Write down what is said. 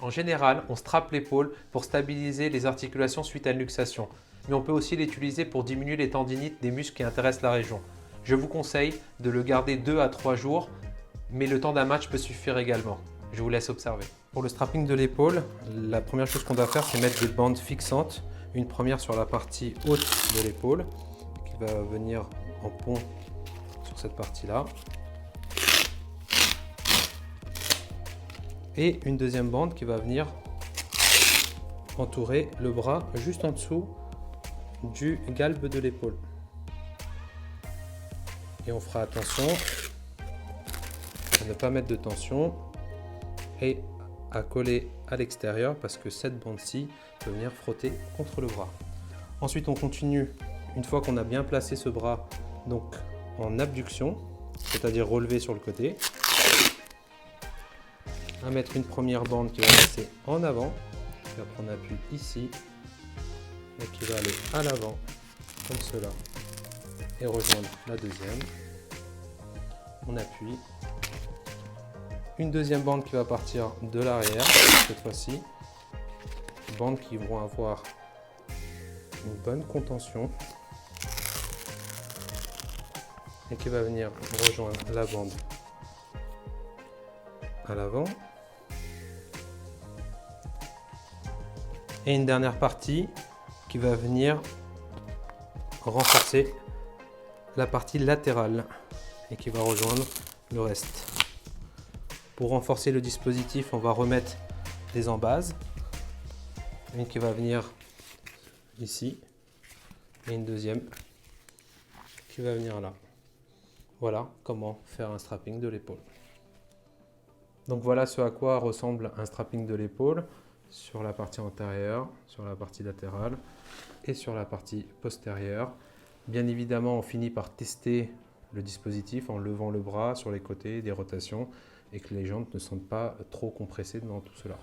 En général, on strappe l'épaule pour stabiliser les articulations suite à une luxation, mais on peut aussi l'utiliser pour diminuer les tendinites des muscles qui intéressent la région. Je vous conseille de le garder 2 à 3 jours, mais le temps d'un match peut suffire également. Je vous laisse observer. Pour le strapping de l'épaule, la première chose qu'on doit faire, c'est mettre des bandes fixantes. Une première sur la partie haute de l'épaule, qui va venir en pont sur cette partie-là. Et une deuxième bande qui va venir entourer le bras juste en dessous du galbe de l'épaule. Et on fera attention à ne pas mettre de tension et à coller à l'extérieur parce que cette bande-ci peut venir frotter contre le bras. Ensuite, on continue, une fois qu'on a bien placé ce bras, donc en abduction, c'est-à-dire relevé sur le côté, à mettre une première bande qui va passer en avant, qui va prendre appui ici, et qui va aller à l'avant, comme cela, et rejoindre la deuxième. On appuie. Une deuxième bande qui va partir de l'arrière, cette fois-ci. Bandes qui vont avoir une bonne contention et qui va venir rejoindre la bande à l'avant. Et une dernière partie qui va venir renforcer la partie latérale et qui va rejoindre le reste. Pour renforcer le dispositif, on va remettre des embases. Une qui va venir ici et une deuxième qui va venir là. Voilà comment faire un strapping de l'épaule. Donc voilà ce à quoi ressemble un strapping de l'épaule sur la partie antérieure, sur la partie latérale et sur la partie postérieure. Bien évidemment, on finit par tester le dispositif en levant le bras sur les côtés, des rotations, et que les jambes ne sont pas trop compressées dans tout cela.